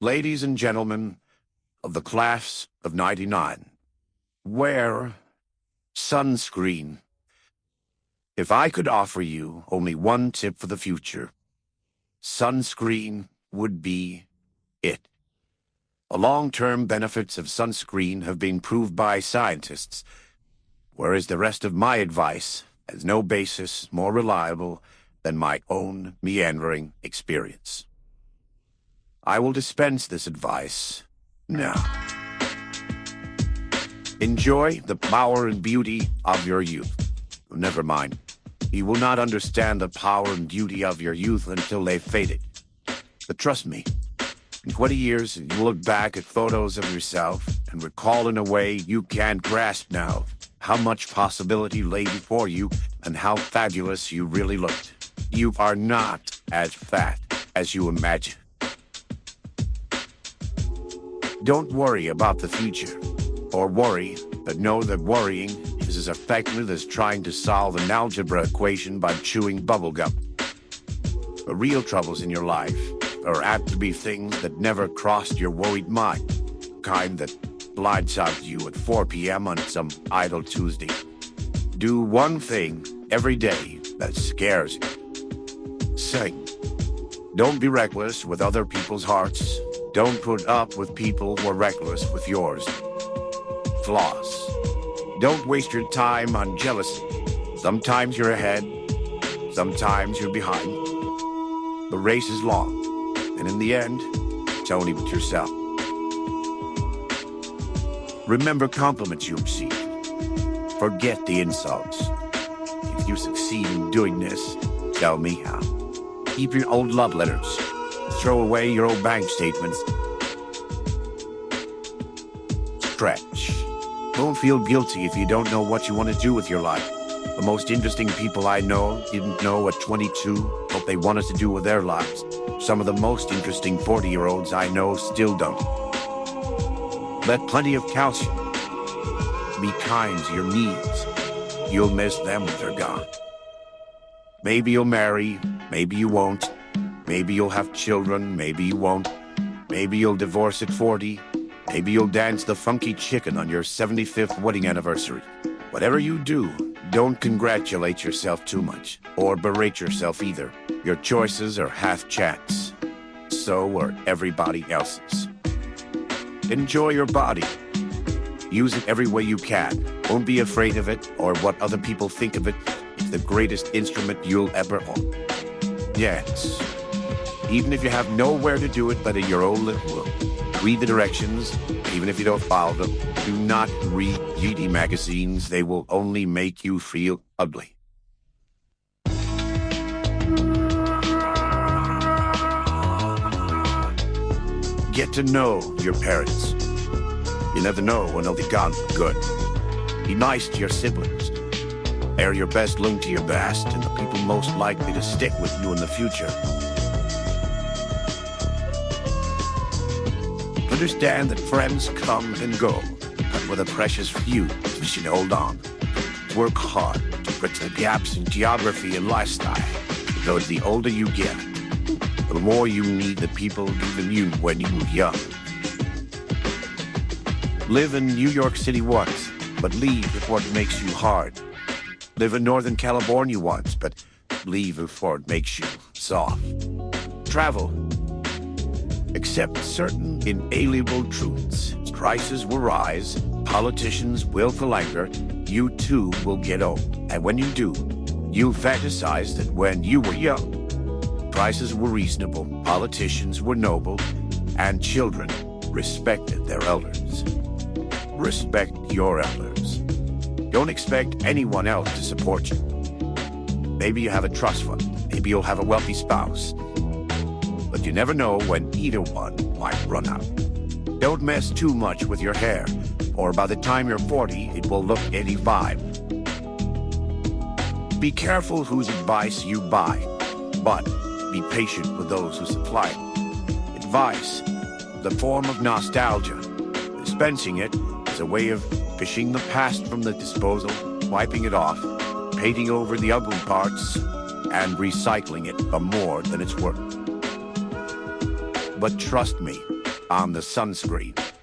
Ladies and gentlemen of the class of '99, wear sunscreen. If I could offer you only one tip for the future, sunscreen would be it. The long-term benefits of sunscreen have been proved by scientists, whereas the rest of my advice has no basis more reliable than my own meandering experience. I will dispense this advice now. Enjoy the power and beauty of your youth. Never mind. You will not understand the power and beauty of your youth until they've faded. But trust me, in 20 years, you look back at photos of yourself and recall in a way you can't grasp now how much possibility lay before you and how fabulous you really looked. You are not as fat as you imagine. Don't worry about the future, or worry, but know that worrying is as effective as trying to solve an algebra equation by chewing bubblegum. The real troubles in your life are apt to be things that never crossed your worried mind, kind that blindsides you at 4 p.m. on some idle Tuesday. Do one thing every day that scares you. Sing. Don't be reckless with other people's hearts. Don't put up with people who are reckless with yours. Floss. Don't waste your time on jealousy. Sometimes you're ahead, sometimes you're behind. The race is long, and in the end, it's only with yourself. Remember compliments you receive. Forget the insults. If you succeed in doing this, tell me how. Keep your old love letters. Throw away your old bank statements. Stretch. Don't feel guilty if you don't know what you want to do with your life. The most interesting people I know didn't know at 22 what they wanted to do with their lives. Some of the most interesting 40-year-olds I know still don't. Let plenty of calcium. Be kind to your needs. You'll miss them when they're gone. Maybe you'll marry, maybe you won't. Maybe you'll have children, maybe you won't. Maybe you'll divorce at 40. Maybe you'll dance the funky chicken on your 75th wedding anniversary. Whatever you do, don't congratulate yourself too much, or berate yourself either. Your choices are half chance. So are everybody else's. Enjoy your body. Use it every way you can. Don't be afraid of it or what other people think of it. It's the greatest instrument you'll ever own. Yes. Even if you have nowhere to do it but in your own little room. Read the directions, even if you don't follow them. Do not read beauty magazines. They will only make you feel ugly. Get to know your parents. You never know when they'll be gone for good. Be nice to your siblings. They're your best link to your past and the people most likely to stick with you in the future. Understand that friends come and go, but with a precious few, you should hold on. Work hard to bridge the gaps in geography and lifestyle, because the older you get, the more you need the people given you when you were young. Live in New York City once, but leave before it makes you hard. Live in Northern California once, but leave before it makes you soft. Travel. Accept certain inalienable truths. Prices will rise, politicians will philander, you too will get old. And when you do, you'll fantasize that when you were young, prices were reasonable, politicians were noble, and children respected their elders. Respect your elders. Don't expect anyone else to support you. Maybe you have a trust fund, maybe you'll have a wealthy spouse. But you never know when either one might run out. Don't mess too much with your hair, or by the time you're 40, it will look 85. Be careful whose advice you buy, but be patient with those who supply it. Advice, the form of nostalgia. Dispensing it is a way of fishing the past from the disposal, wiping it off, painting over the ugly parts, and recycling it for more than it's worth. But trust me, on the Sunscreen.